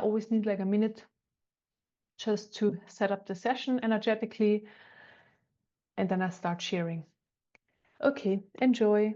always need like a minute just to set up the session energetically, and then I start sharing. Okay, enjoy.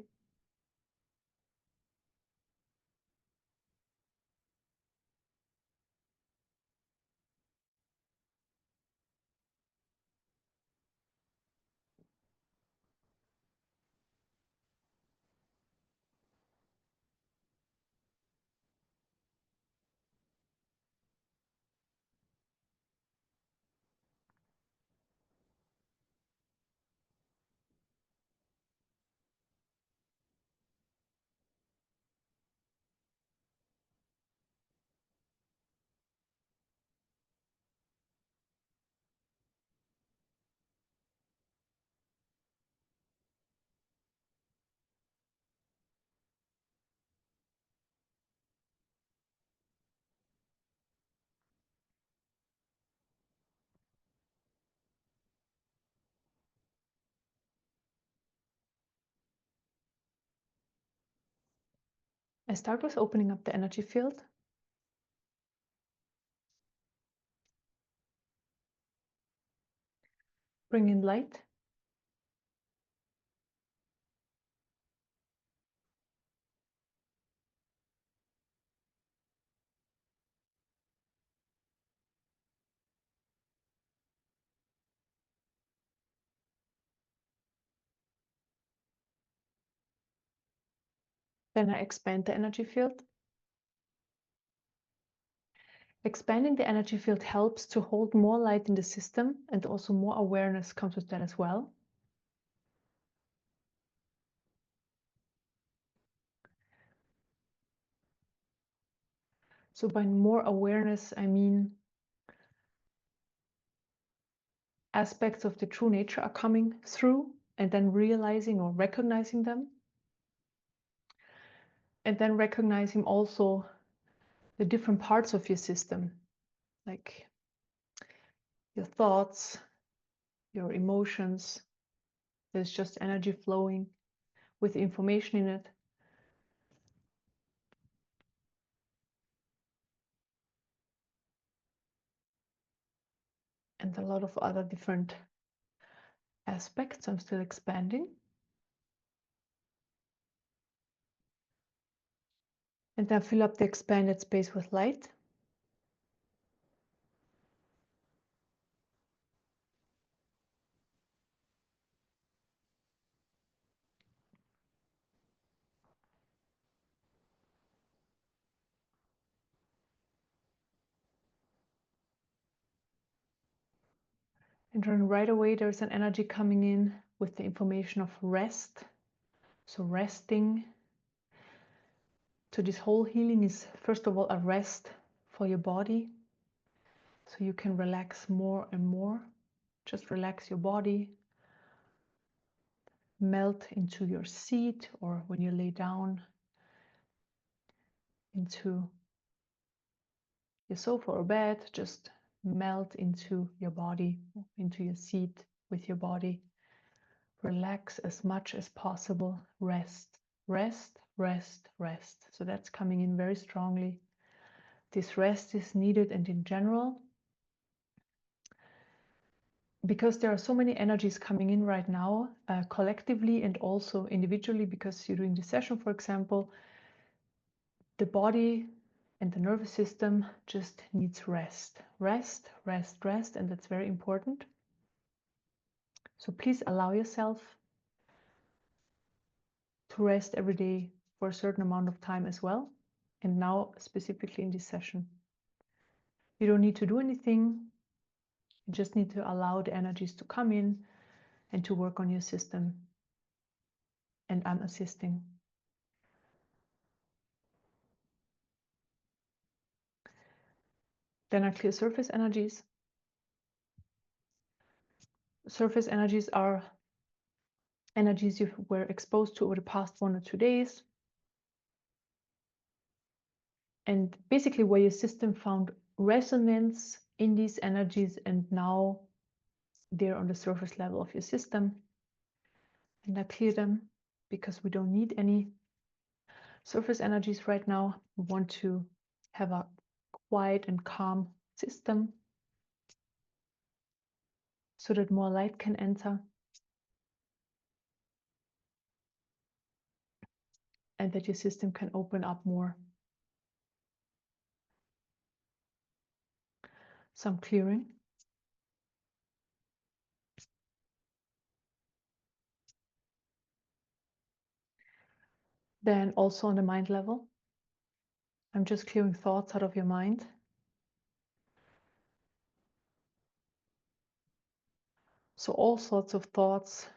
I start with opening up the energy field. Bring in light. Then I expand the energy field. Expanding the energy field helps to hold more light in the system, and also more awareness comes with that as well. So by more awareness, I mean aspects of the true nature are coming through, and then realizing or recognizing them. And then recognizing also the different parts of your system, like your thoughts, your emotions. There's just energy flowing with information in it. And a lot of other different aspects. I'm still expanding. And then fill up the expanded space with light. And then right away, there's an energy coming in with the information of rest. So resting. So this whole healing is, first of all, a rest for your body. So you can relax more and more. Just relax your body. Melt into your seat, or when you lay down, into your sofa or bed, just melt into your body, into your seat with your body. Relax as much as possible. Rest, rest, rest, rest. So that's coming in very strongly. This rest is needed, and in general, because there are so many energies coming in right now, collectively and also individually, because you're doing the session, for example, the body and the nervous system just needs rest. Rest, rest, rest, and that's very important. So please allow yourself to rest every day for a certain amount of time as well. And now specifically in this session. You don't need to do anything. You just need to allow the energies to come in and to work on your system. And I'm assisting. Then I clear surface energies. Surface energies are energies you were exposed to over the past 1 or 2 days. And basically where your system found resonance in these energies, and now they're on the surface level of your system. And I clear them because we don't need any surface energies right now. We want to have a quiet and calm system so that more light can enter and that your system can open up more. Some clearing. Then also on the mind level, I'm just clearing thoughts out of your mind. So all sorts of thoughts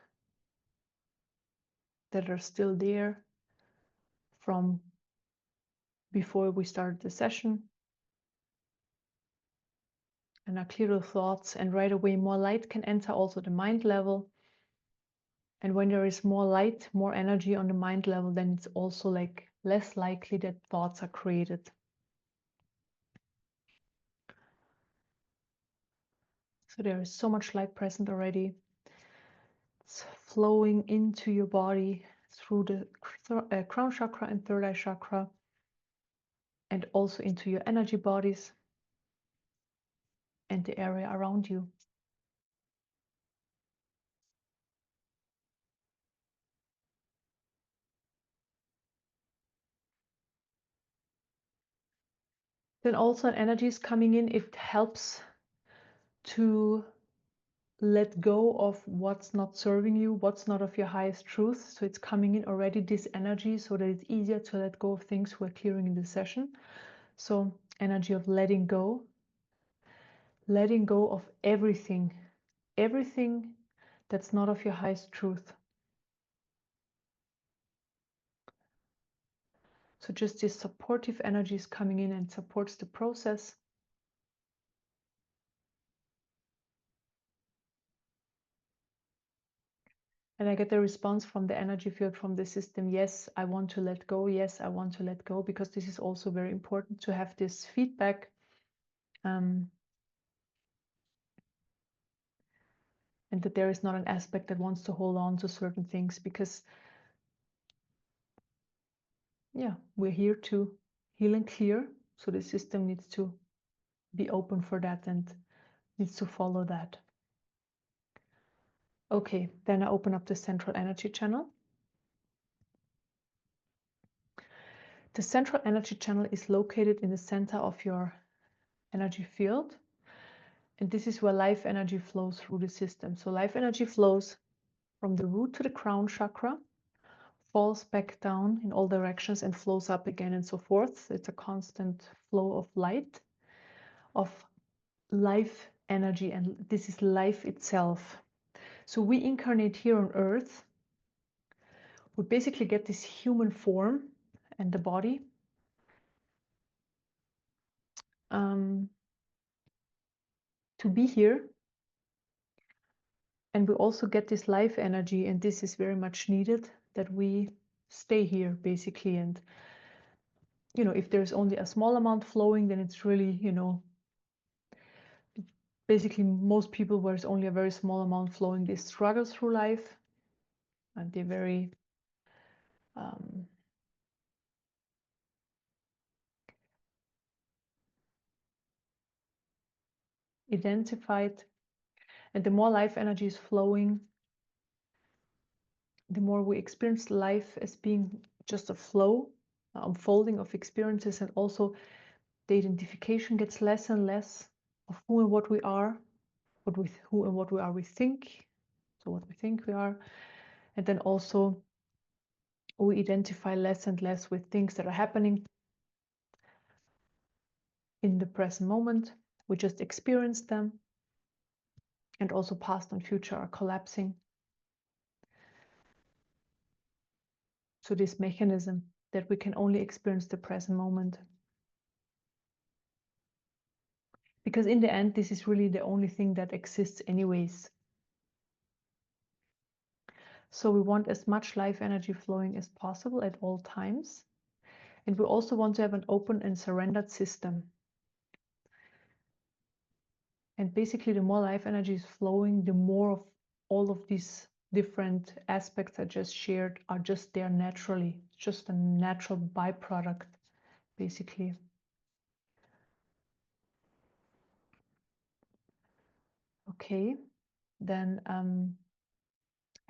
that are still there from before we started the session, and are clear of thoughts, and right away more light can enter also the mind level. And when there is more light, more energy on the mind level, then it's also like less likely that thoughts are created. So there is so much light present already. It's flowing into your body through the crown chakra and third eye chakra, and also into your energy bodies and the area around you. Then also energy is coming in. It helps to let go of what's not serving you, what's not of your highest truth. So it's coming in already, this energy, so that it's easier to let go of things we're clearing in this session. So energy of letting go of everything that's not of your highest truth. So just this supportive energy is coming in and supports the process. And I get the response from the energy field, from the system, yes, I want to let go, yes, I want to let go, because this is also very important to have this feedback. And that there is not an aspect that wants to hold on to certain things, because yeah, we're here to heal and clear. So the system needs to be open for that and needs to follow that. Okay, then I open up the central energy channel. The central energy channel is located in the center of your energy field. And this is where life energy flows through the system. So life energy flows from the root to the crown chakra, falls back down in all directions and flows up again and so forth. It's a constant flow of light, of life energy, and this is life itself. So we incarnate here on earth. We basically get this human form and the body to be here. And we also get this life energy, and this is very much needed, that we stay here basically. And you know, if there's only a small amount flowing, then it's really, you know, basically most people where it's only a very small amount flowing, they struggle through life, and they're very identified. And the more life energy is flowing, the more we experience life as being just a flow, unfolding of experiences, and also the identification gets less and less of who and what we are, who and what we are we think, so what we think we are. And then also we identify less and less with things that are happening in the present moment. We just experience them, and also past and future are collapsing. So this mechanism that we can only experience the present moment. Because in the end, this is really the only thing that exists anyways. So we want as much life energy flowing as possible at all times. And we also want to have an open and surrendered system. And basically, the more life energy is flowing, the more of all of these different aspects I just shared are just there naturally. It's just a natural byproduct, basically. Okay, then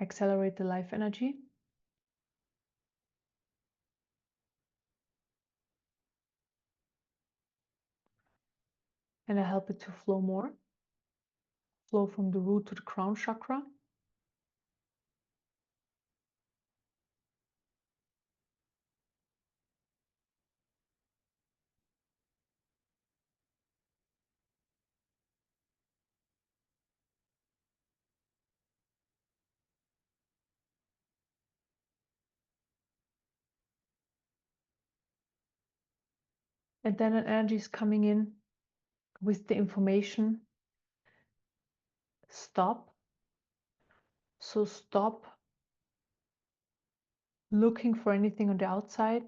accelerate the life energy. And I help it to flow more. Flow from the root to the crown chakra. And then an energy is coming in with the information. Stop. So stop looking for anything on the outside.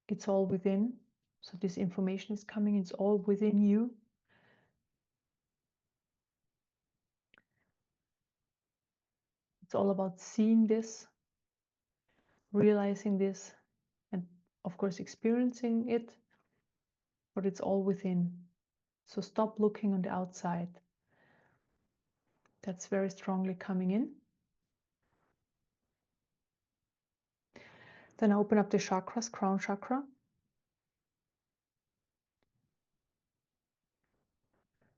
It's all within. So this information is coming, it's all within you. It's all about seeing this, realizing this, and of course experiencing it, but it's all within. So stop looking on the outside. That's very strongly coming in. Then open up the chakras, crown chakra,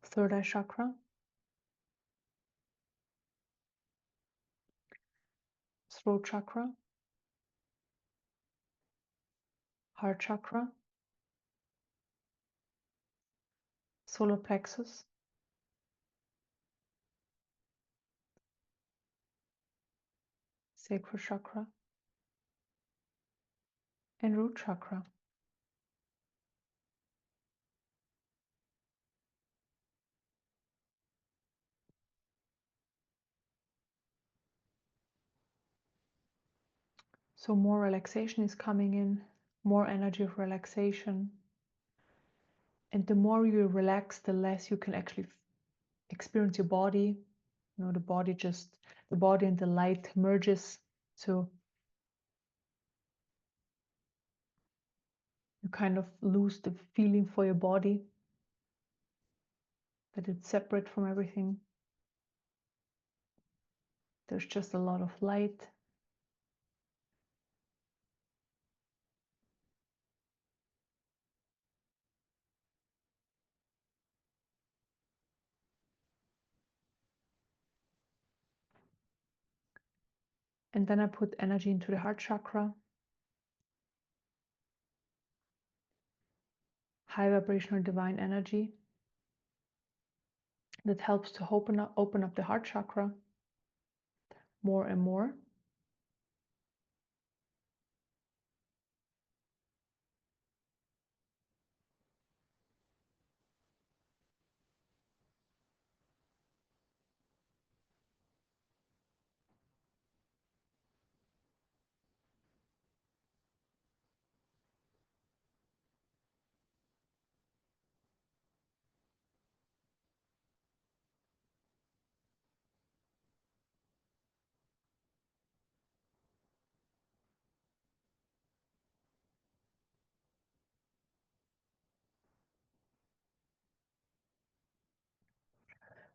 third eye chakra, throat chakra, heart chakra, solar plexus, sacral chakra, and root chakra. So more relaxation is coming in, more energy of relaxation. And the more you relax, the less you can actually experience your body. You know, the body and the light merges. So you kind of lose the feeling for your body, that it's separate from everything. There's just a lot of light. And then I put energy into the heart chakra. High vibrational divine energy that helps to open up the heart chakra more and more.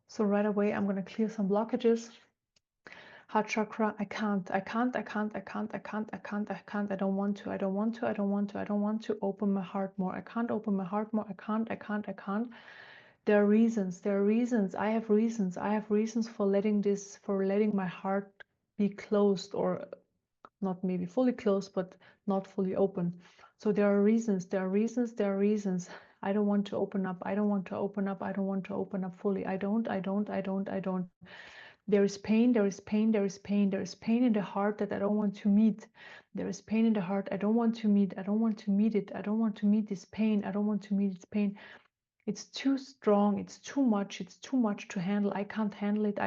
So right away, I'm going to clear some blockages. Heart chakra, I can't, I don't want to open my heart more. I can't open my heart more. I can't. There are reasons. I have reasons for letting my heart be closed, or not maybe fully closed, but not fully open. So there are reasons. I don't want to open up. I don't want to open up fully. I don't. There is pain in the heart that I don't want to meet. There is pain in the heart I don't want to meet. I don't want to meet it. I don't want to meet this pain. I don't want to meet its pain. It's too strong. It's too much to handle. I can't handle it.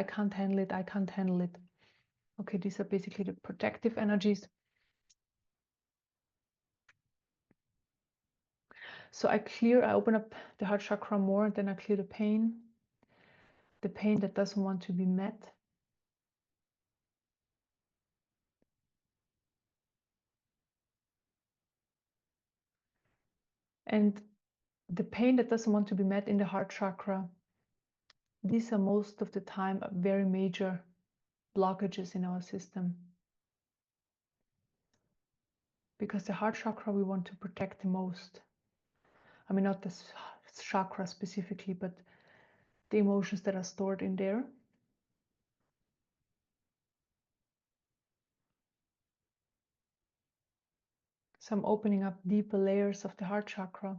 Okay, these are basically the protective energies. So I open up the heart chakra more, and then I clear the pain that doesn't want to be met. And the pain that doesn't want to be met in the heart chakra these are most of the time very major blockages in our system. Because the heart chakra we want to protect the most. I mean, not the chakra specifically, but the emotions that are stored in there. So I'm opening up deeper layers of the heart chakra.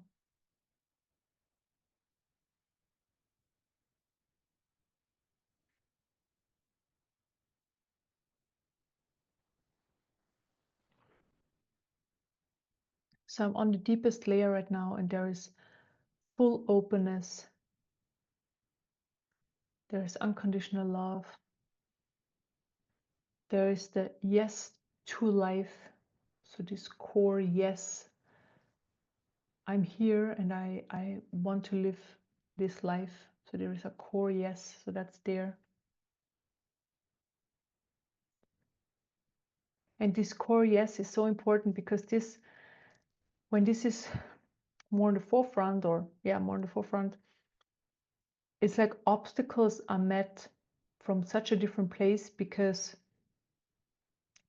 So I'm on the deepest layer right now, and there is full openness. There is unconditional love. There is the yes to life. So this core yes, I'm here and I want to live this life. So there is a core yes, so that's there. And this core yes is so important because this, when this is more in the forefront, or more in the forefront, it's like obstacles are met from such a different place, because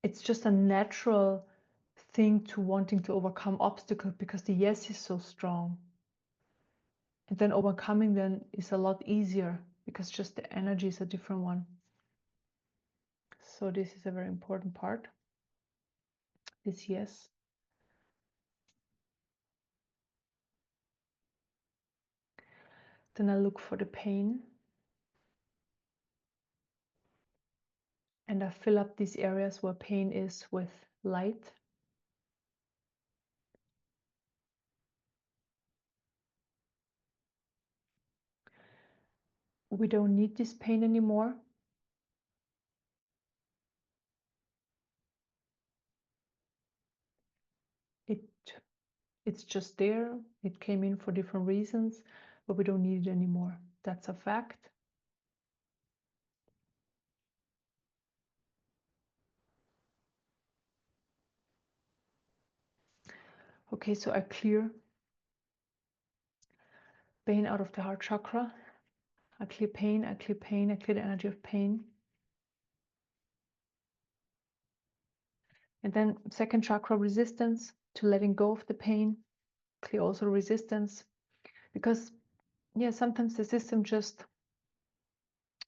it's just a natural thing to wanting to overcome obstacles, because the yes is so strong. And then overcoming then is a lot easier, because just the energy is a different one. So this is a very important part, this yes. Then I look for the pain, and I fill up these areas where pain is with light. We don't need this pain anymore. It's just there. It came in for different reasons, but we don't need it anymore. That's a fact. Okay, so I clear pain out of the heart chakra. I clear pain, I clear pain, I clear the energy of pain. And then second chakra, resistance to letting go of the pain. Clear also resistance, because sometimes the system just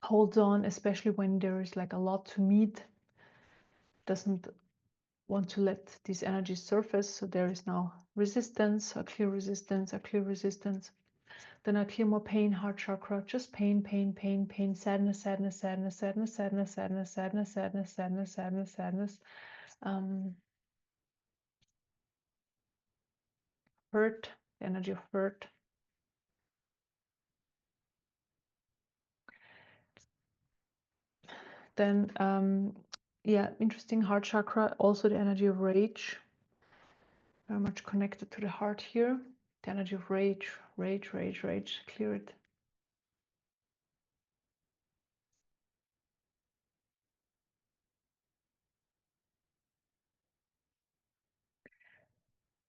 holds on, especially when there is like a lot to meet, doesn't want to let these energies surface. So there is now resistance, a clear resistance, a clear resistance. Then I clear more pain, heart chakra, just pain, pain, pain, pain, sadness, sadness, sadness, sadness, sadness, sadness, sadness, sadness, sadness, sadness, sadness, hurt, the energy of hurt. Then, interesting, heart chakra, also the energy of rage, very much connected to the heart here. The energy of rage, rage, rage, rage, clear it.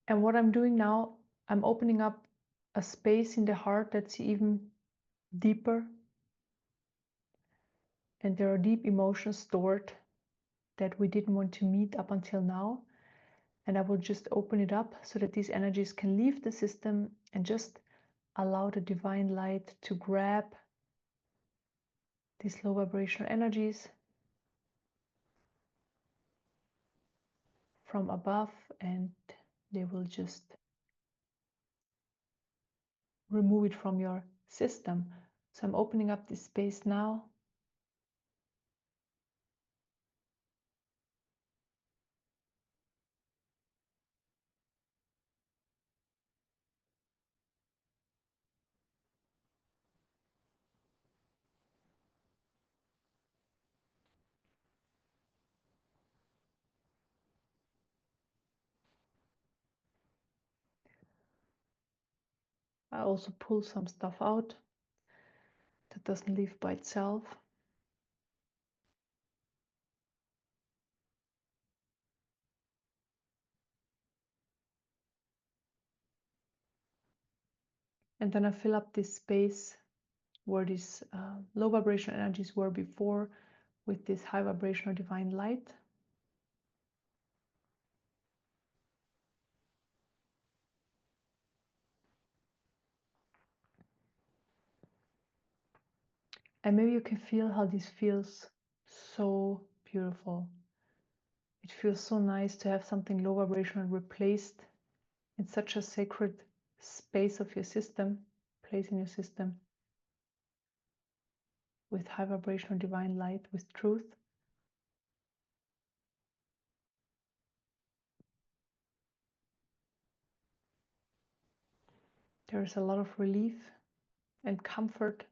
And what I'm doing now, I'm opening up a space in the heart that's even deeper. And there are deep emotions stored that we didn't want to meet up until now. And I will just open it up so that these energies can leave the system, and just allow the divine light to grab these low vibrational energies from above, and they will just remove it from your system. So I'm opening up this space now. I also pull some stuff out that doesn't leave by itself. And then I fill up this space where these low vibrational energies were before with this high vibrational divine light. And maybe you can feel how this feels so beautiful. It feels so nice to have something low vibrational replaced in such a sacred space of your system, place in your system, with high vibrational divine light, with truth. There is a lot of relief and comfort.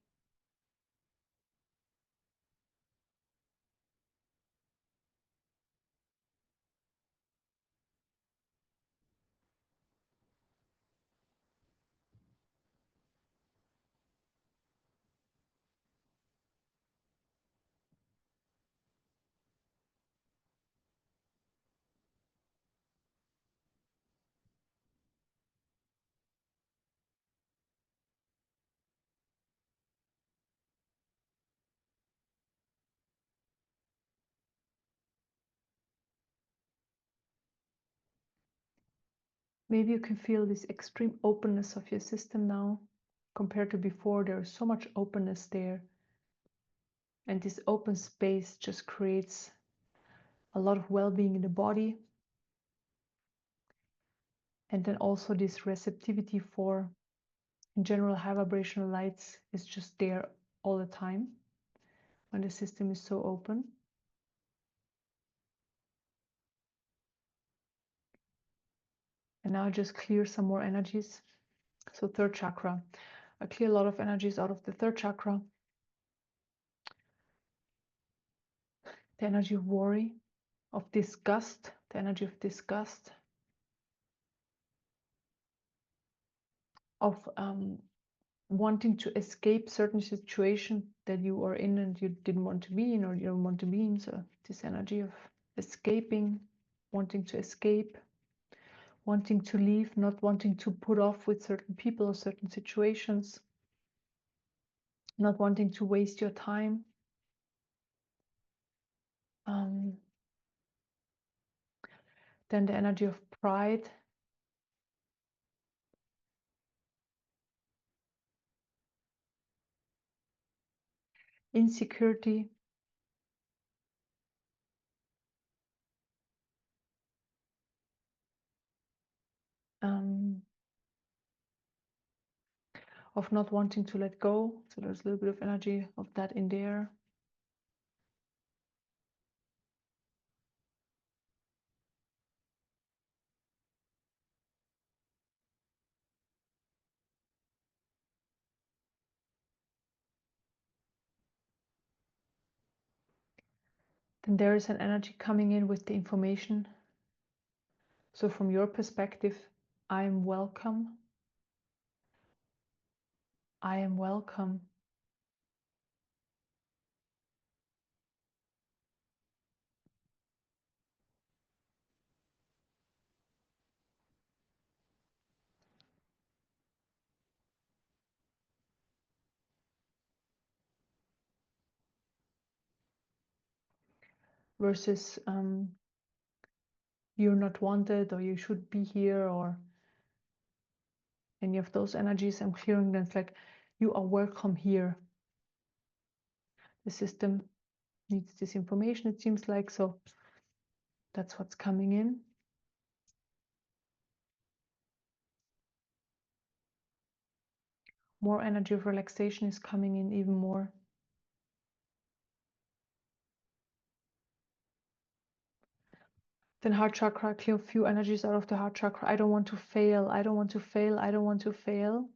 Maybe you can feel this extreme openness of your system now. Compared to before, there is so much openness there. And this open space just creates a lot of well-being in the body. And then also this receptivity for, in general, high vibrational lights is just there all the time when the system is so open. And now just clear some more energies. So third chakra. I clear a lot of energies out of the third chakra. The energy of worry, of disgust, the energy of disgust, of wanting to escape certain situation that you are in and you didn't want to be in, or you don't want to be in. So this energy of escaping, wanting to escape, wanting to leave, not wanting to put off with certain people or certain situations, not wanting to waste your time. Then the energy of pride, insecurity, of not wanting to let go. So there's a little bit of energy of that in there. Then there is an energy coming in with the information. So from your perspective, I am welcome. I am welcome. Versus you're not wanted, or you should be here, or any of those energies. I'm clearing them. It's like, you are welcome here. The system needs this information, it seems like. So that's what's coming in. More energy of relaxation is coming in, even more. Then heart chakra, clear a few energies out of the heart chakra. I don't want to fail. I don't want to fail. I don't want to fail.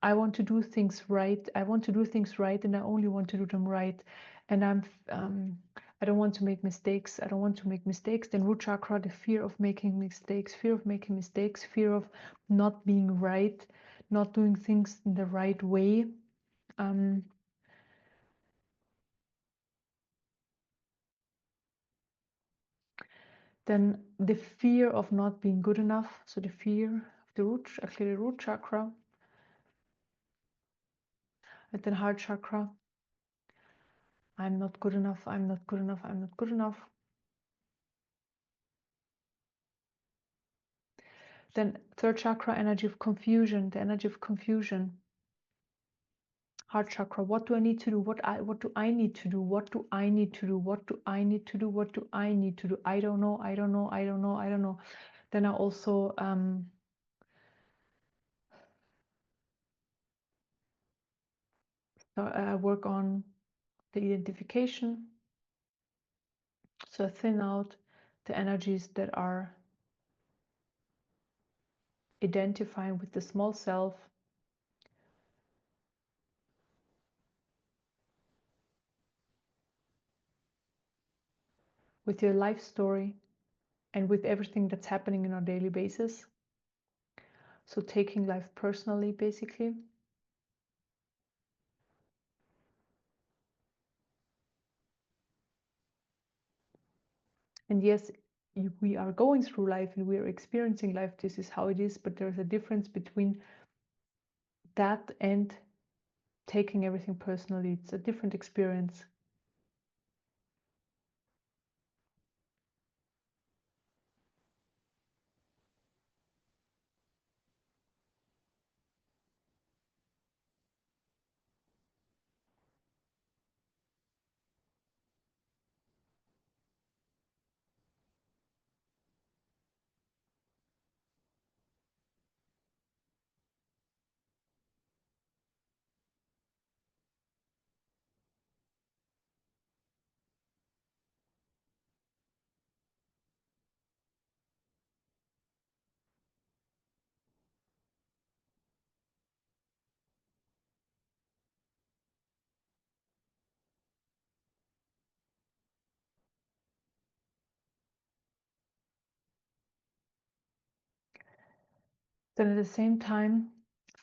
I want to do things right. I want to do things right, and I only want to do them right. And I don't want to make mistakes. I don't want to make mistakes. Then root chakra, the fear of making mistakes, fear of making mistakes, fear of not being right, not doing things in the right way. Then the fear of not being good enough. So the fear of the root, actually the root chakra. at the heart chakra. I'm not good enough, I'm not good enough, I'm not good enough. Then third chakra, energy of confusion, the energy of confusion. Heart chakra, what do I need to do? What do I need to do? What do I need to do? What do I need to do? What do I need to do? I don't know, I don't know, I don't know, I don't know. Then I also work on the identification. So I thin out the energies that are identifying with the small self. With your life story and with everything that's happening on a daily basis. So taking life personally, basically. And yes, we are going through life and we are experiencing life. This is how it is, but there's a difference between that and taking everything personally. It's a different experience. Then at the same time,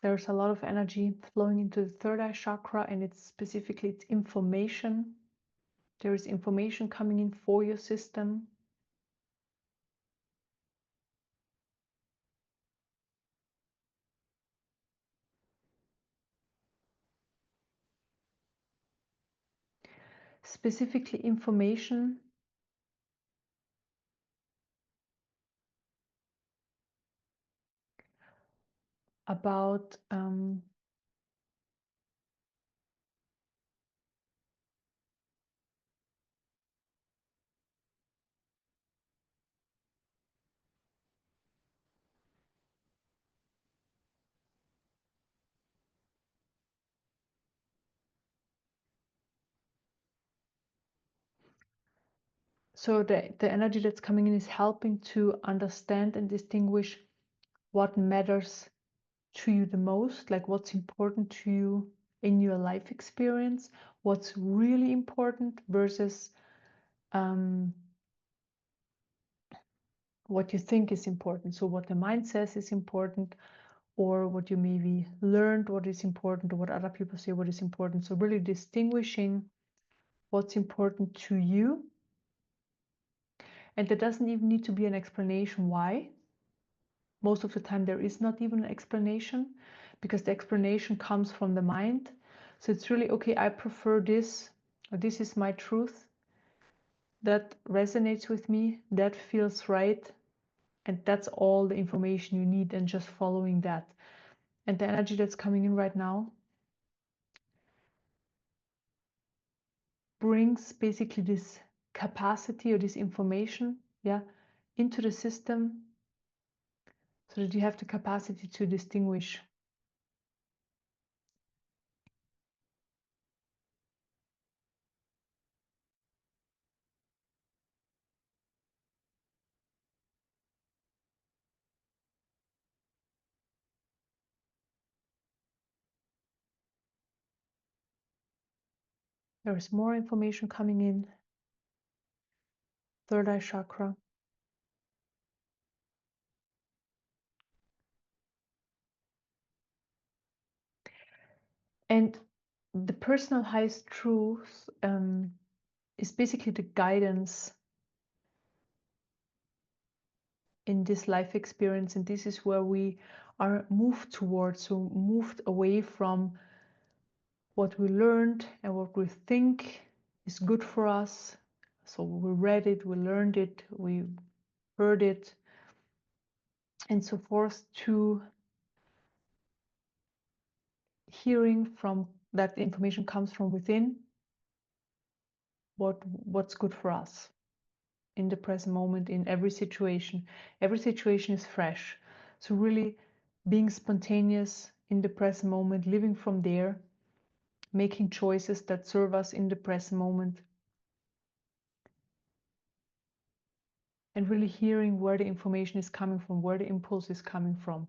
there's a lot of energy flowing into the third eye chakra, and it's information. There is information coming in for your system. Specifically information about so the energy that's coming in is helping to understand and distinguish what matters to you the most, like what's important to you in your life experience, what's really important versus what you think is important. So what the mind says is important, or what you maybe learned what is important, or what other people say what is important. So really distinguishing what's important to you. And there doesn't even need to be an explanation why. Most of the time there is not even an explanation, because the explanation comes from the mind. So it's really, okay, I prefer this, or this is my truth, that resonates with me, that feels right, and that's all the information you need, and just following that. And the energy that's coming in right now brings basically this capacity or this information, yeah, into the system, so that you have the capacity to distinguish. There is more information coming in. Third eye chakra. And the personal highest truth is basically the guidance in this life experience, and this is where we are moved towards, so moved away from what we learned and what we think is good for us. So we read it, we learned it, we heard it, and so forth, to hearing from that the information comes from within, what's good for us in the present moment, in every situation. Every situation is fresh. So really being spontaneous in the present moment, living from there, making choices that serve us in the present moment, and really hearing where the information is coming from, where the impulse is coming from.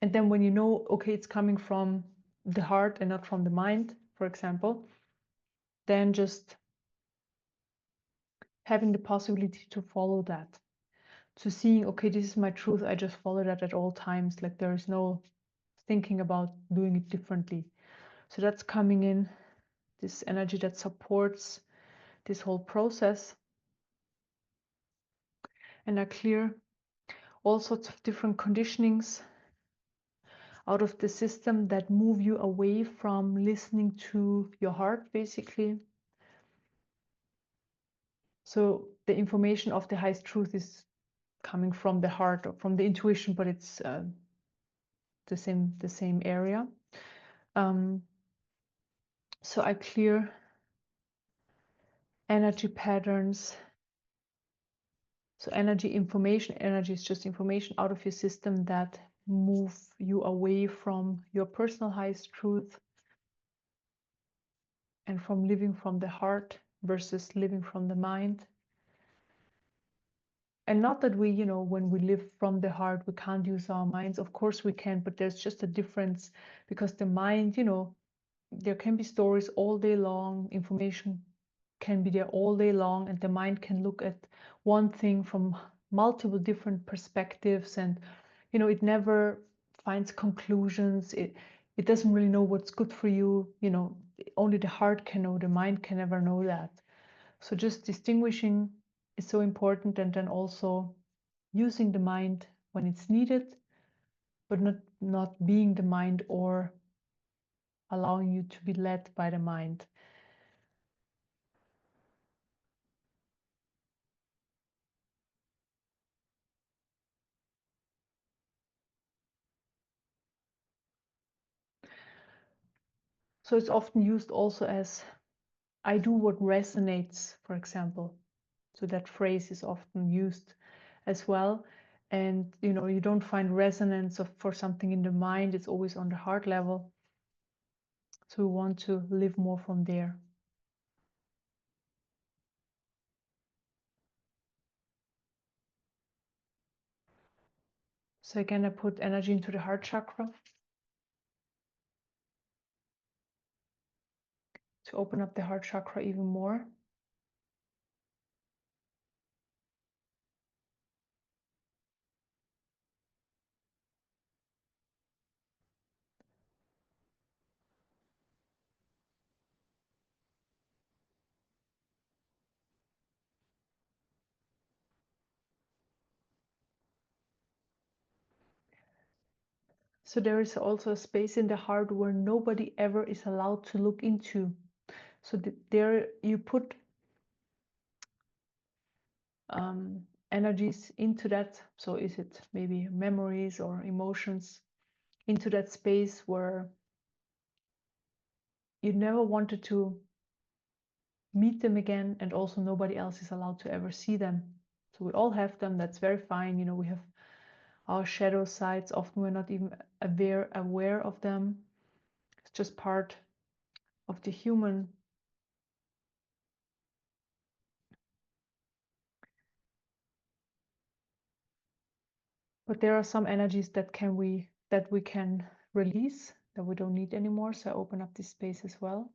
And then when you know, okay, it's coming from the heart and not from the mind, for example, then just having the possibility to follow that, to seeing, okay, this is my truth, I just follow that at all times, like there is no thinking about doing it differently. So that's coming in, this energy that supports this whole process. And I clear all sorts of different conditionings out of the system that move you away from listening to your heart, basically. So the information of the highest truth is coming from the heart or from the intuition, but it's the same area. So I clear energy patterns. So energy is just information out of your system that move you away from your personal highest truth and from living from the heart versus living from the mind. And not that we, when we live from the heart, we can't use our minds. Of course we can, but there's just a difference, because the mind, there can be stories all day long, information can be there all day long, and the mind can look at one thing from multiple different perspectives, and it never finds conclusions. It doesn't really know what's good for you. Only the heart can know, the mind can never know that. So just distinguishing is so important, and then also using the mind when it's needed, but not being the mind or allowing you to be led by the mind. So it's often used also as I do what resonates, for example. So that phrase is often used as well. And you don't find resonance for something in the mind, it's always on the heart level. So we want to live more from there. So again, I put energy into the heart chakra to open up the heart chakra even more. So there is also a space in the heart where nobody ever is allowed to look into. So there you put energies into that. So is it maybe memories or emotions into that space where you never wanted to meet them again, and also nobody else is allowed to ever see them. So we all have them, that's very fine. We have our shadow sides, often we're not even aware of them. It's just part of the human. But there are some energies that we can release, that we don't need anymore. So I open up this space as well.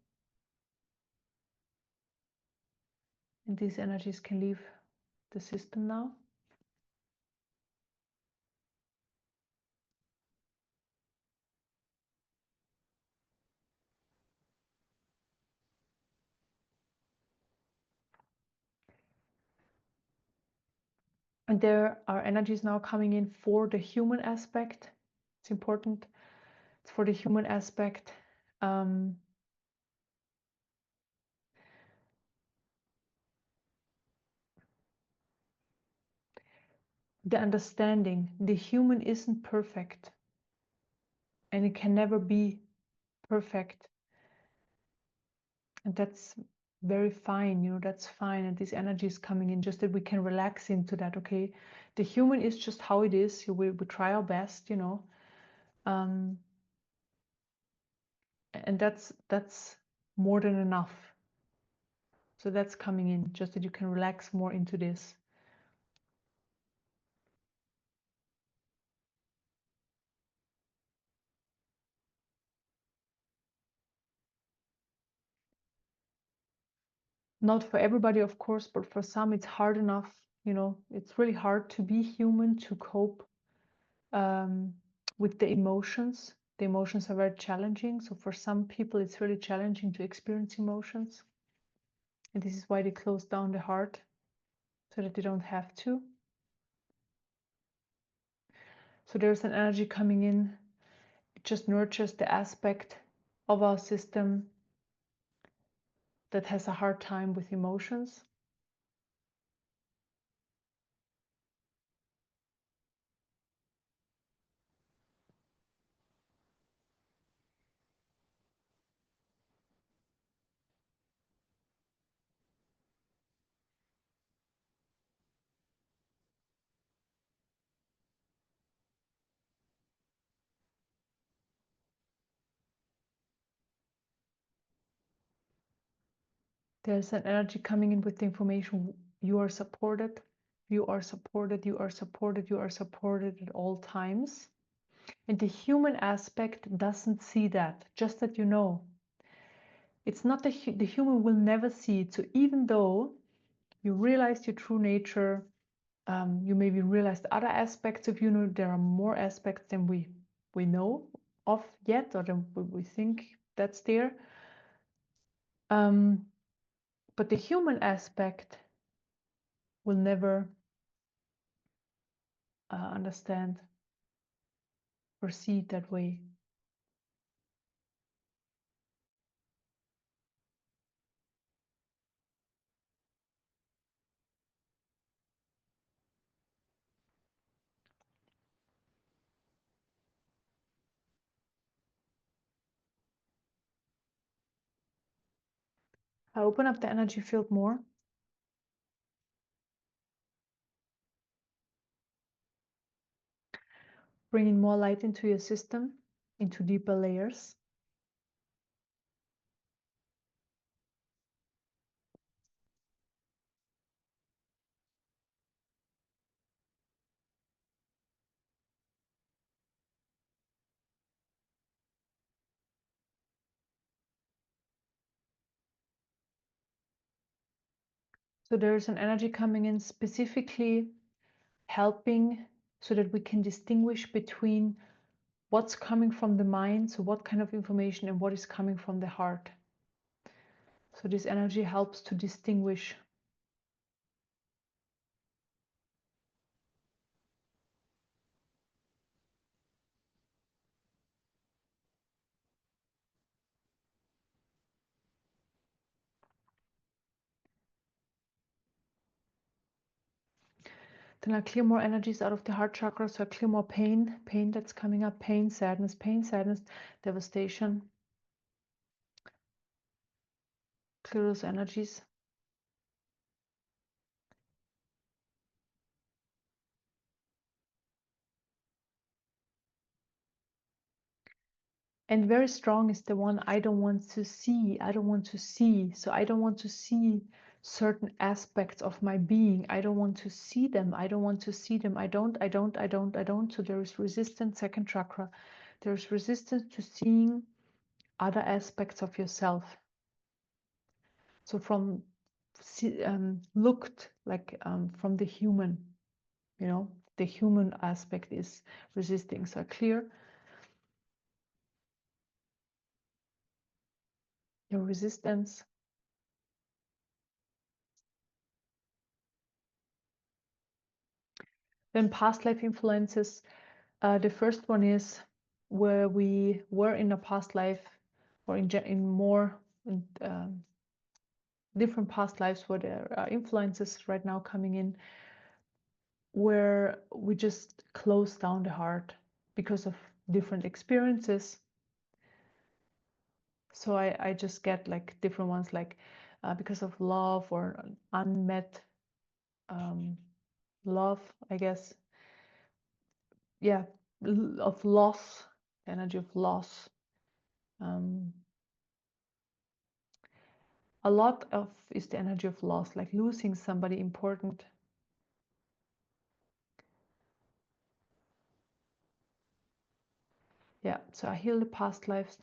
And these energies can leave the system now. And there are energies now coming in for the human aspect. It's important for the human aspect. The understanding, the human isn't perfect, and it can never be perfect, and that's very fine, you know, that's fine. And this energy is coming in, just that we can relax into that. Okay, the human is just how it is. We try our best, you know, and that's more than enough. So that's coming in, just that you can relax more into this. Not for everybody, of course, but for some it's hard enough, you know, it's really hard to be human, to cope with the emotions. The emotions are very challenging. So for some people it's really challenging to experience emotions, and this is why they close down the heart, so that they don't have to. So there's an energy coming in. It just nurtures the aspect of our system that has a hard time with emotions. There's an energy coming in with the information: you are supported, you are supported, you are supported, you are supported at all times. And the human aspect doesn't see that, just that you know. It's not the human will never see it. So even though you realize your true nature, you maybe realize the other aspects of you, know, there are more aspects than we know of yet, or than we think that's there. But the human aspect will never understand or see it that way. I open up the energy field more. Bringing more light into your system, into deeper layers. So there's an energy coming in specifically helping so that we can distinguish between what's coming from the mind, so what kind of information, and what is coming from the heart. So this energy helps to distinguish. Then I clear more energies out of the heart chakra, so I clear more pain that's coming up, pain, sadness, devastation. Clear those energies. And very strong is the one: I don't want to see. I don't want to see. So I don't want to see certain aspects of my being. I don't want to see them. I don't want to see them. I don't. So there is resistance, second chakra. There's resistance to seeing other aspects of yourself. So from looked like from the human, you know, the human aspect is resisting. So clear your resistance. Then past life influences. The first one is where we were in a past life, or in more different past lives, where there are influences right now coming in, where we just close down the heart because of different experiences. So I just get like different ones, like because of love or unmet love, I guess. Yeah, of loss, energy of loss. A lot of is the energy of loss, like losing somebody important. Yeah, so I heal the past lives.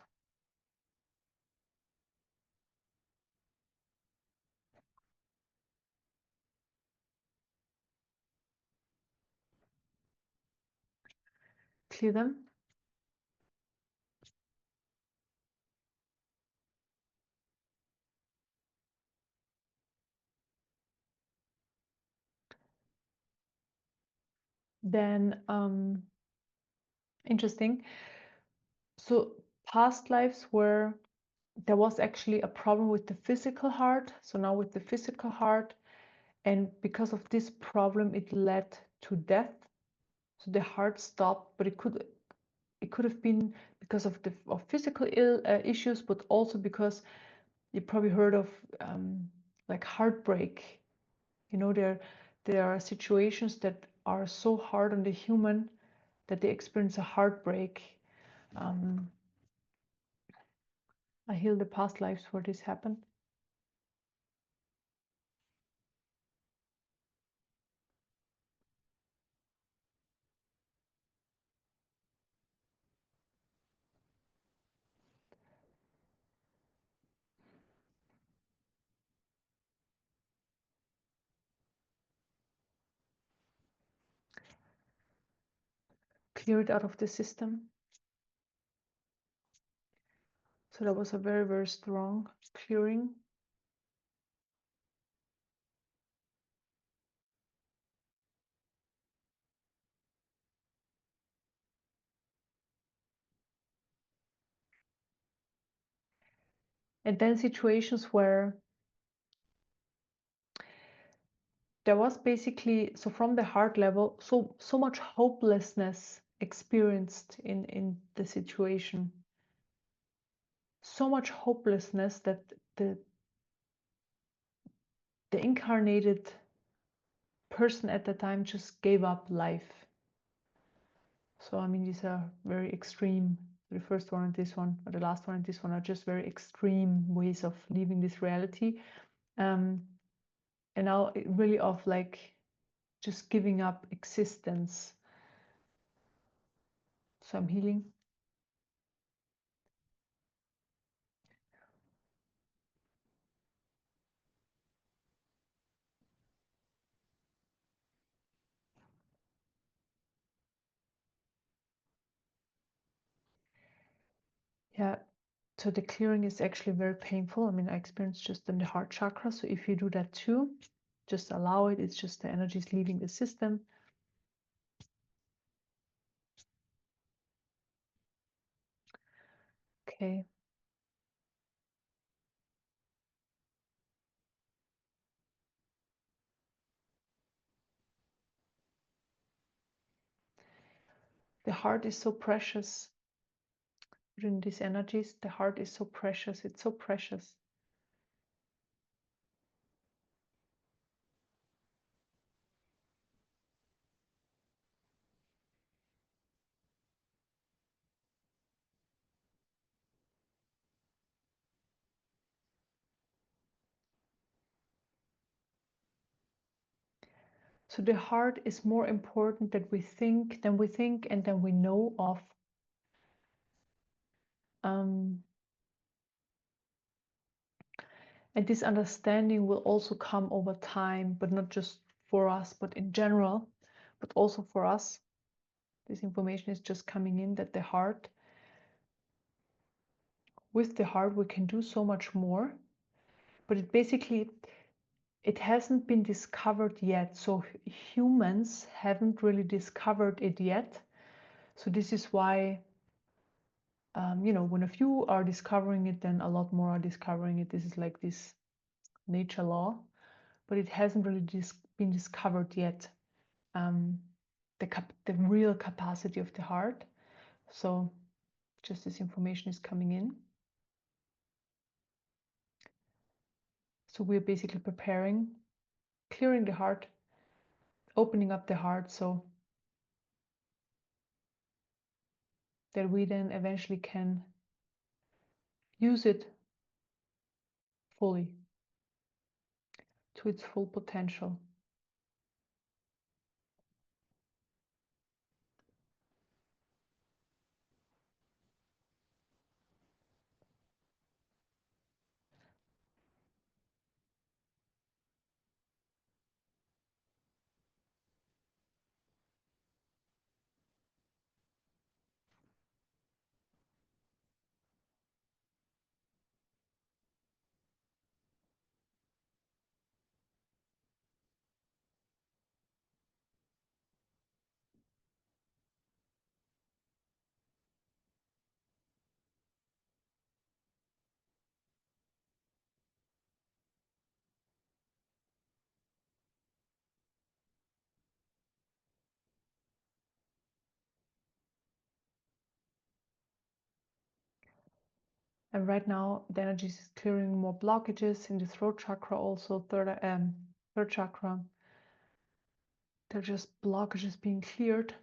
Clear them. Then interesting. So past lives where there was actually a problem with the physical heart. So now with the physical heart, and because of this problem, it led to death. So the heart stopped, but it could have been because of the physical issues, but also because you probably heard of like heartbreak. You know, there are situations that are so hard on the human that they experience a heartbreak. I heal the past lives where this happened. Clear it out of the system. So that was a very, very strong clearing. And then situations where there was basically, so from the heart level, so much hopelessness experienced in the situation. So much hopelessness that the incarnated person at the time just gave up life. So I mean, these are very extreme. The first one and this one, or the last one and this one, are just very extreme ways of leaving this reality. And now really of like just giving up existence. So I'm healing. Yeah, so the clearing is actually very painful. I mean, I experienced just in the heart chakra. So if you do that too, just allow it. It's just the energy is leaving the system. Okay. The heart is so precious. In these energies, the heart is so precious. It's so precious. So the heart is more important than we think, and than we know of. And this understanding will also come over time, but not just for us, but in general, but also for us. This information is just coming in that the heart, with the heart, we can do so much more, but it hasn't been discovered yet. So humans haven't really discovered it yet. So this is why when a few are discovering it, then a lot more are discovering it. This is like this nature law, but it hasn't really been discovered yet, the real capacity of the heart. So just this information is coming in. So we're basically preparing, clearing the heart, opening up the heart so that we then eventually can use it fully to its full potential. And right now, the energy is clearing more blockages in the throat chakra, also third chakra. They're just blockages being cleared.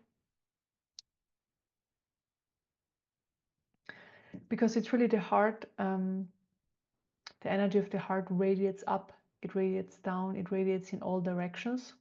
Because it's really the heart, the energy of the heart radiates up, it radiates down, it radiates in all directions.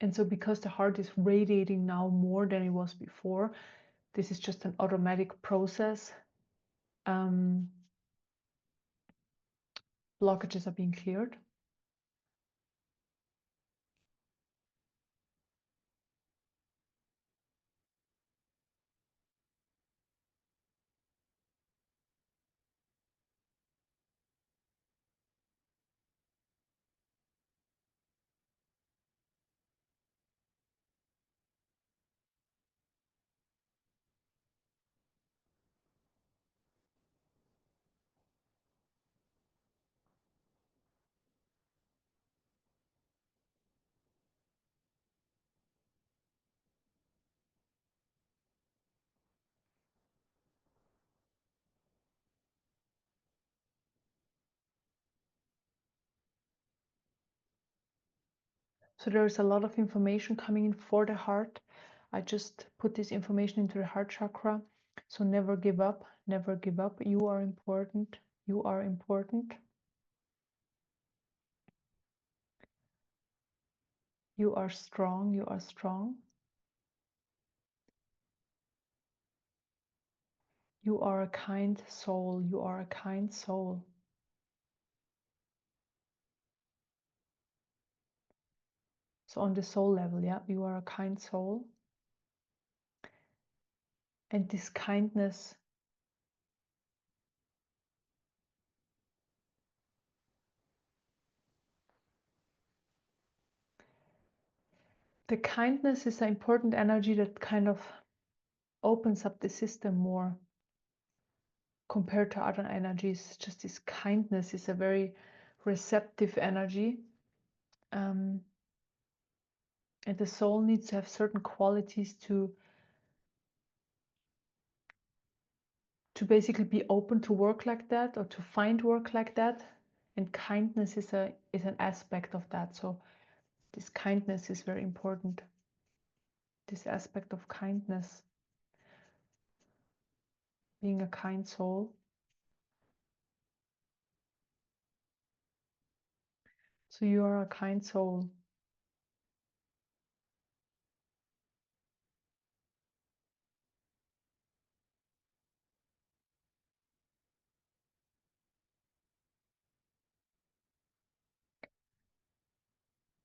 And so because the heart is radiating now more than it was before, this is just an automatic process. Blockages are being cleared. So there is a lot of information coming in for the heart. I just put this information into the heart chakra. So never give up, never give up. You are important. You are important. You are strong. You are strong. You are a kind soul. You are a kind soul. So on the soul level, yeah, you are a kind soul. And this kindness, the kindness is an important energy that kind of opens up the system more compared to other energies. Just this kindness is a very receptive energy. And the soul needs to have certain qualities to basically be open to work like that, or to find work like that. And kindness is an aspect of that. So this kindness is very important. This aspect of kindness, being a kind soul. So you are a kind soul.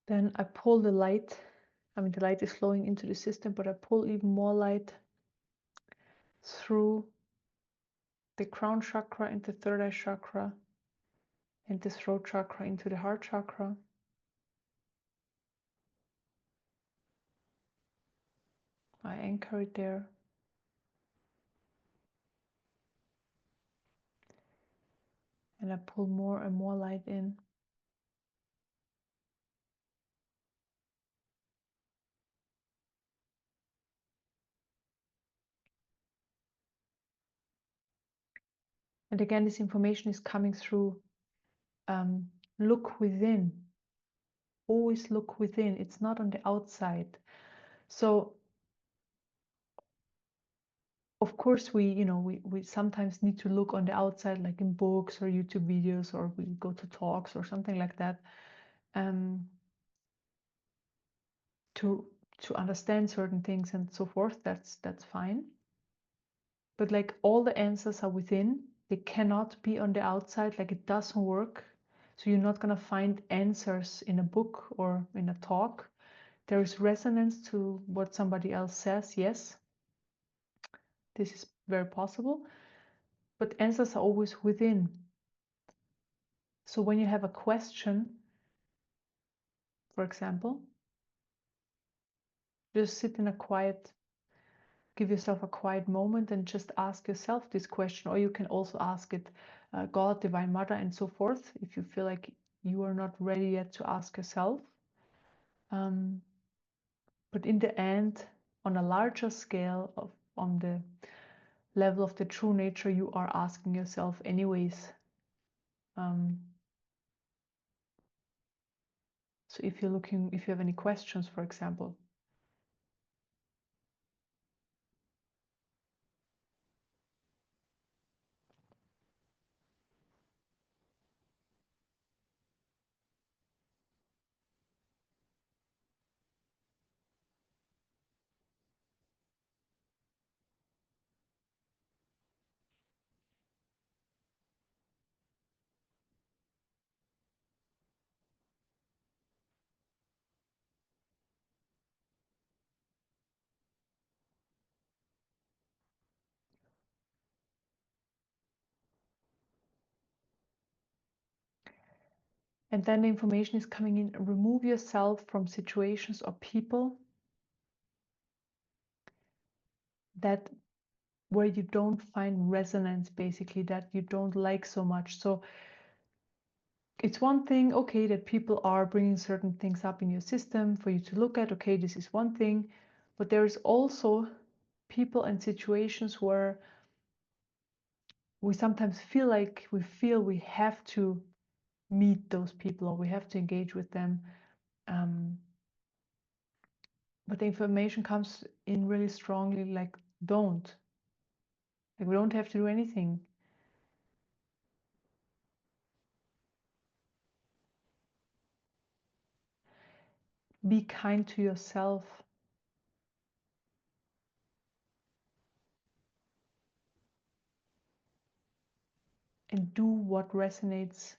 Then I pull the light. I mean, the light is flowing into the system, but I pull even more light through the crown chakra and the third eye chakra and the throat chakra into the heart chakra. I anchor it there. And I pull more and more light in. And again, this information is coming through. Look within. Always look within. It's not on the outside. So, of course, we sometimes need to look on the outside, like in books or YouTube videos, or we go to talks or something like that, to understand certain things and so forth. That's fine. But like all the answers are within. They cannot be on the outside. Like it doesn't work. So you're not gonna find answers in a book or in a talk. There is resonance to what somebody else says. Yes, this is very possible. But answers are always within. So when you have a question, for example, just sit in a quiet, give yourself a quiet moment and just ask yourself this question. Or you can also ask it, God, Divine Mother, and so forth, if you feel like you are not ready yet to ask yourself. But in the end, on a larger scale, on the level of the true nature, you are asking yourself anyways. So if you have any questions, for example. And then the information is coming in. Remove yourself from situations or people that where you don't find resonance, basically, that you don't like so much. So it's one thing, okay, that people are bringing certain things up in your system for you to look at. Okay, this is one thing. But there is also people and situations where we sometimes feel like we have to meet those people or we have to engage with them. But the information comes in really strongly, like, don't. Like, we don't have to do anything. Be kind to yourself. And do what resonates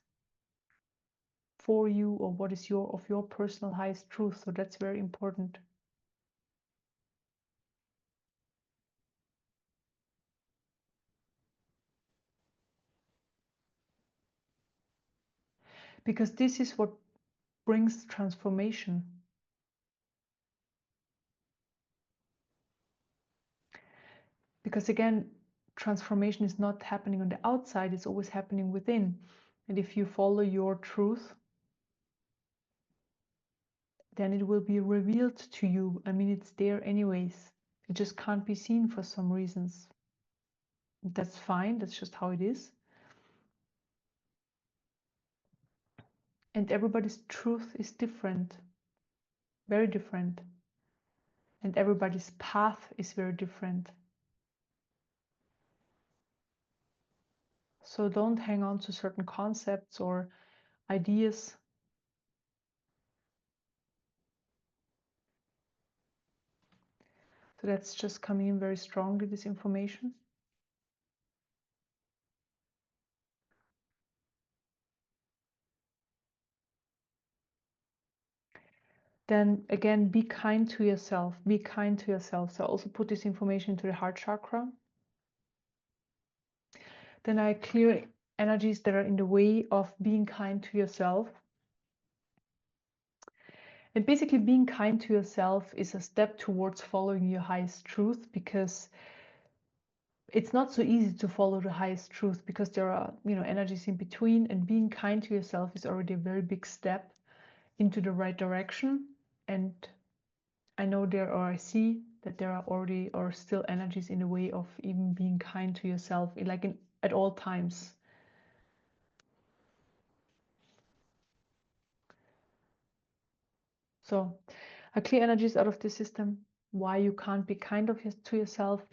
for you, or what is your personal highest truth. So that's very important. Because this is what brings transformation. Because again, transformation is not happening on the outside, it's always happening within. And if you follow your truth, then it will be revealed to you. I mean, it's there anyways. It just can't be seen for some reasons. That's fine, that's just how it is. And everybody's truth is different, very different. And everybody's path is very different. So don't hang on to certain concepts or ideas. So that's just coming in very strongly, this information. Then again, be kind to yourself. Be kind to yourself. So I also put this information into the heart chakra. Then I clear energies that are in the way of being kind to yourself. And basically, being kind to yourself is a step towards following your highest truth, because it's not so easy to follow the highest truth, because there are, energies in between, and being kind to yourself is already a very big step into the right direction. And I know I see that there are already or still energies in the way of even being kind to yourself, at all times. So I clear energies out of the system. Why you can't be kind to yourself.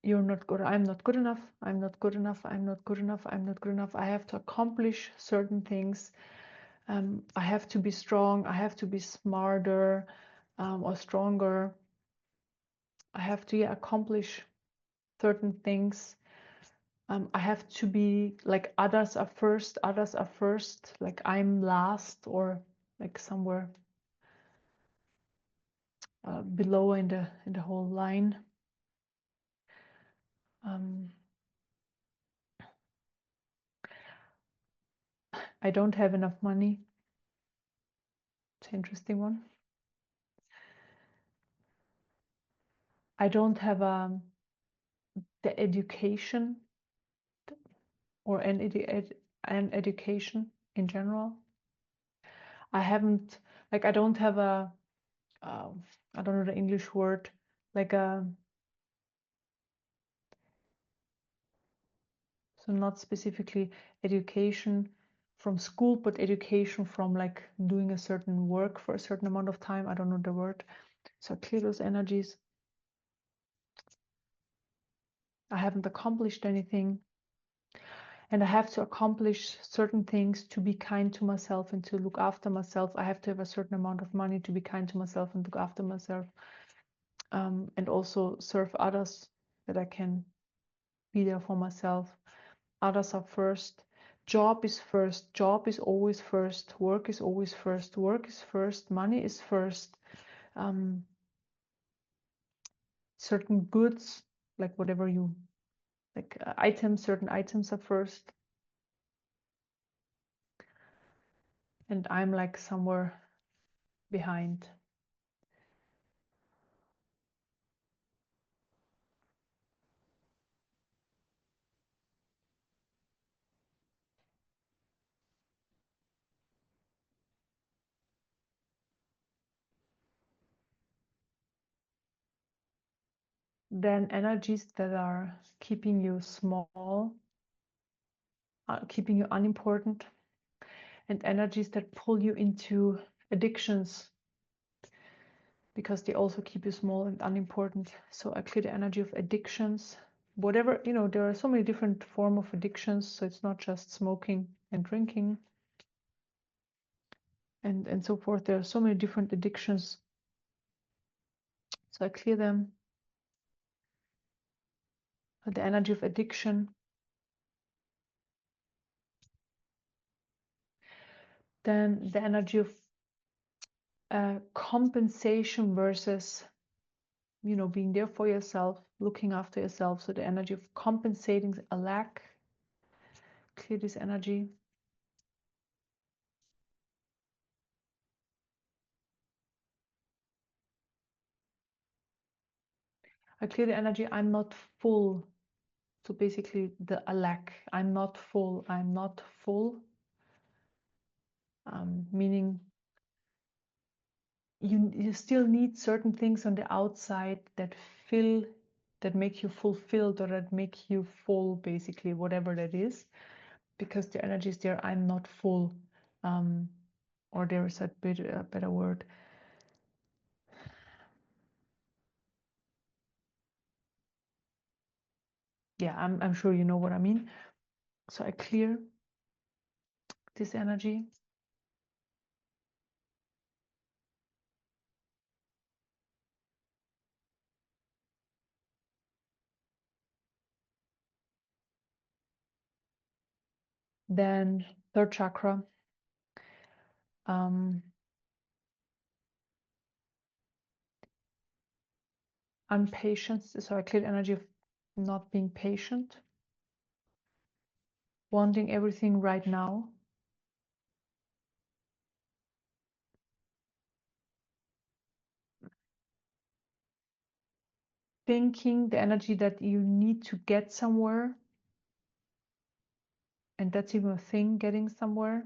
You're not good. I'm not good enough. I'm not good enough. I'm not good enough. I'm not good enough. I have to accomplish certain things. I have to be strong. I have to be smarter or stronger. I have to accomplish certain things. I have to be like others are first. Others are first. Like I'm last, or like somewhere below in the whole line. I don't have enough money. It's an interesting one. I don't have the education or an education in general. I haven't, like, I don't have I don't know the English word, like so not specifically education from school, but education from like doing a certain work for a certain amount of time. I don't know the word. So clear those energies. I haven't accomplished anything. And I have to accomplish certain things to be kind to myself and to look after myself. I have to have a certain amount of money to be kind to myself and look after myself, and also serve others, that I can be there for myself. Others are first. Job is first. Job is always first. Work is always first. Work is first. Money is first. Certain goods, like whatever you like, items, certain items are first. And I'm like somewhere behind. Then energies that are keeping you small, keeping you unimportant, and energies that pull you into addictions, because they also keep you small and unimportant. So I clear the energy of addictions. Whatever, there are so many different forms of addictions, so it's not just smoking and drinking and so forth. There are so many different addictions. So I clear them. The energy of addiction. Then the energy of compensation versus, being there for yourself, looking after yourself. So the energy of compensating a lack. Clear this energy. I clear the energy, I'm not full. So basically a lack. I'm not full. I'm not full. Meaning you still need certain things on the outside that make you fulfilled, or that make you full, basically, whatever that is, because the energy is there. I'm not full, or there is a better word. Yeah, I'm sure you know what I mean. So I clear this energy. Then third chakra. Impatience. So I clear the energy of not being patient, wanting everything right now. Thinking the energy that you need to get somewhere, and that's even a thing, getting somewhere.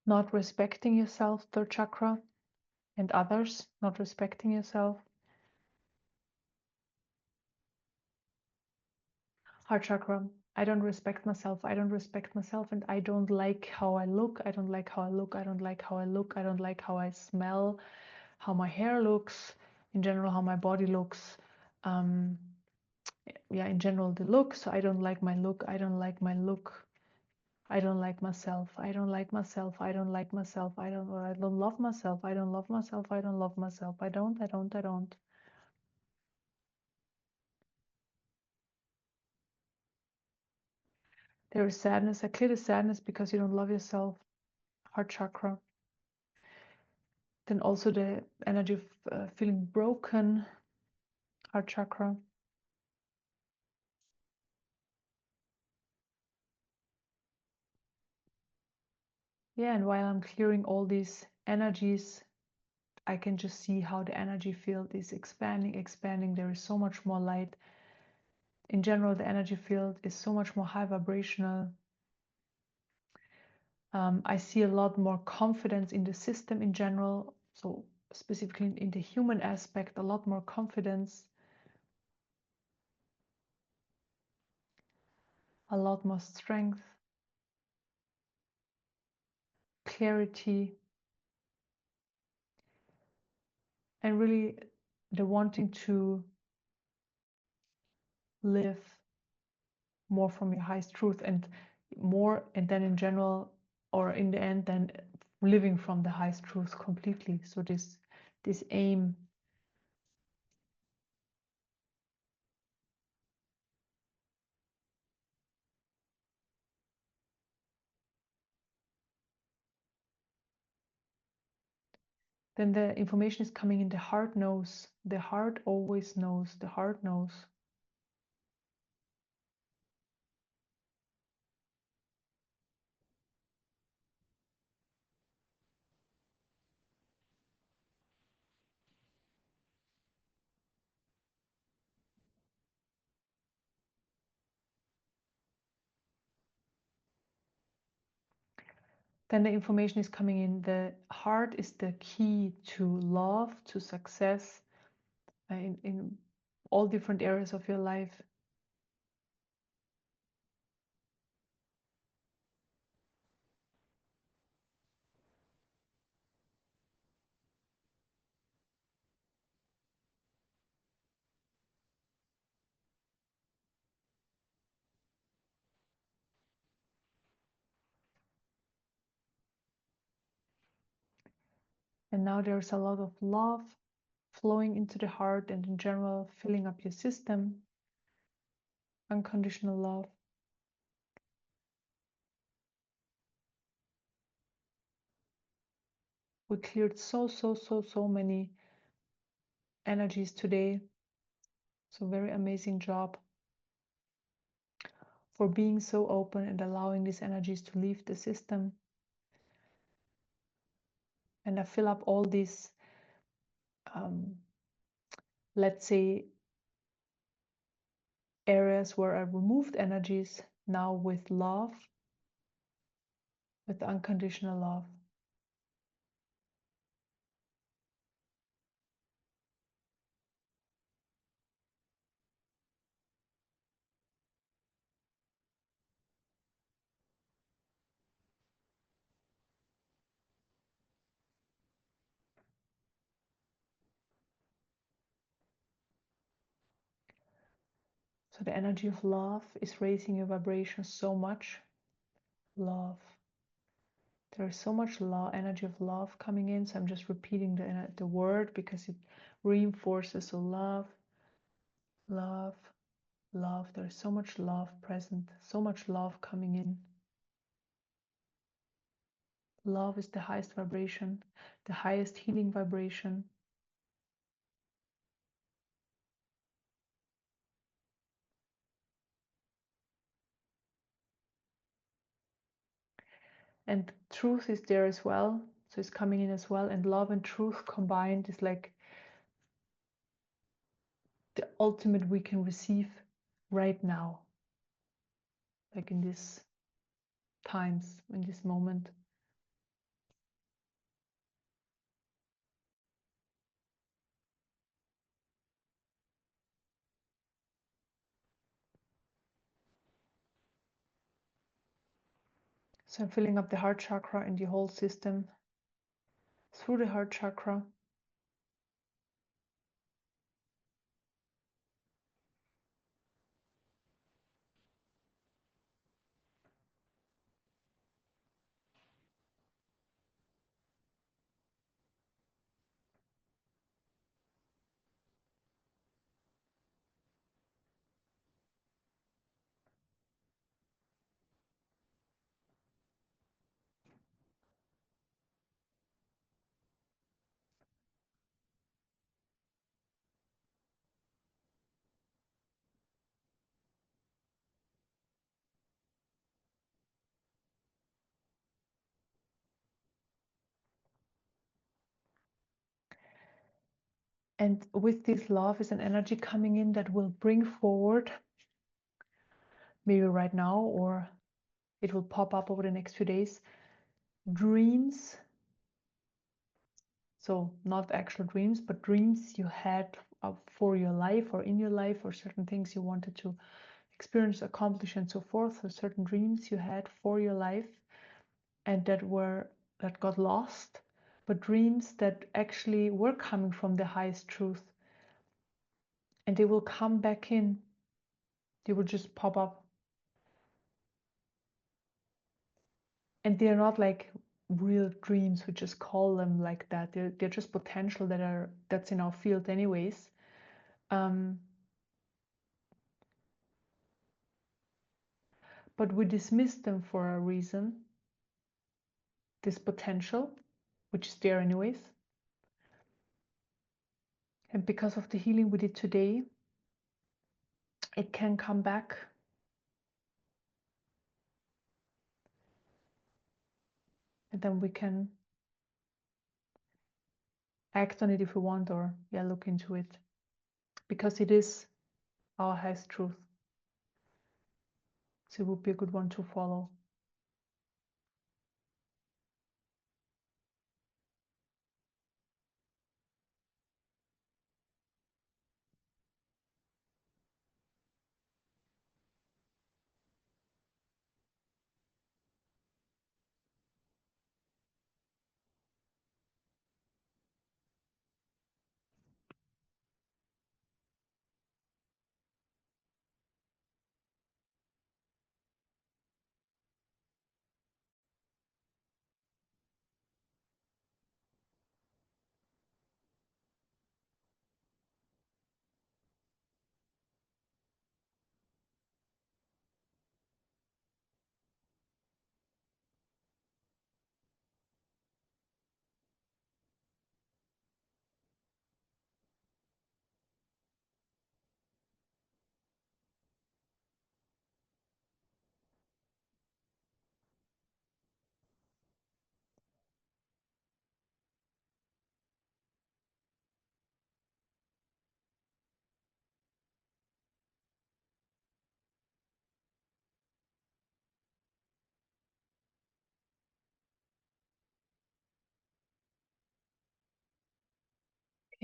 Not respecting yourself, third chakra, and others, not respecting yourself. Heart chakra, I don't respect myself, I don't respect myself, and I don't like how I look, I don't like how I look, I don't like how I look, I don't like how I smell, how my hair looks, in general, how my body looks. Yeah, in general, the look. So I don't like my look, I don't like my look. I don't like myself. I don't like myself. I don't like myself. I don't love myself. I don't love myself. I don't love myself. I don't. There is sadness. I clear the sadness because you don't love yourself. Heart chakra. Then also the energy of feeling broken. Heart chakra. Yeah, and while I'm clearing all these energies, I can just see how the energy field is expanding, expanding. There is so much more light. In general, the energy field is so much more high vibrational. I see a lot more confidence in the system in general. So specifically in the human aspect, a lot more confidence, a lot more strength, clarity, and really the wanting to live more from your highest truth, and more, and then in general, or in the end, then living from the highest truth completely. So this aim. Then the information is coming in. The heart knows. The heart always knows. The heart knows. Then the information is coming in. The heart is the key to love, to success, in all different areas of your life. And now there's a lot of love flowing into the heart, and in general filling up your system. Unconditional love. We cleared so many energies today. So very amazing job for being so open and allowing these energies to leave the system. And I fill up all these, let's say, areas where I removed energies now with love, with unconditional love. So the energy of love is raising your vibration so much. Love. There is so much love, energy of love coming in. So I'm just repeating the word because it reinforces. So love, love, love. There's so much love present, so much love coming in. Love is the highest vibration, the highest healing vibration. And truth is there as well. So it's coming in as well. And love and truth combined is like the ultimate we can receive right now. Like in these times, in this moment. So I'm filling up the heart chakra and the whole system through the heart chakra. And with this love is an energy coming in that will bring forward, maybe right now, or it will pop up over the next few days, dreams. So not actual dreams, but dreams you had for your life or in your life, or certain things you wanted to experience, accomplish, and so forth. So certain dreams you had for your life and that got lost, but dreams that actually were coming from the highest truth. And they will come back in. They will just pop up. And they're not like real dreams, we just call them like that. They're just potential that's in our field anyways. But we dismiss them for a reason, this potential, which is there anyways. And because of the healing we did today, it can come back. And then we can act on it if we want, or look into it. Because it is our highest truth. So it would be a good one to follow.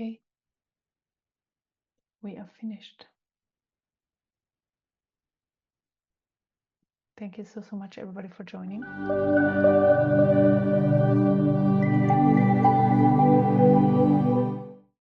Okay, we are finished. Thank you so much, everybody, for joining.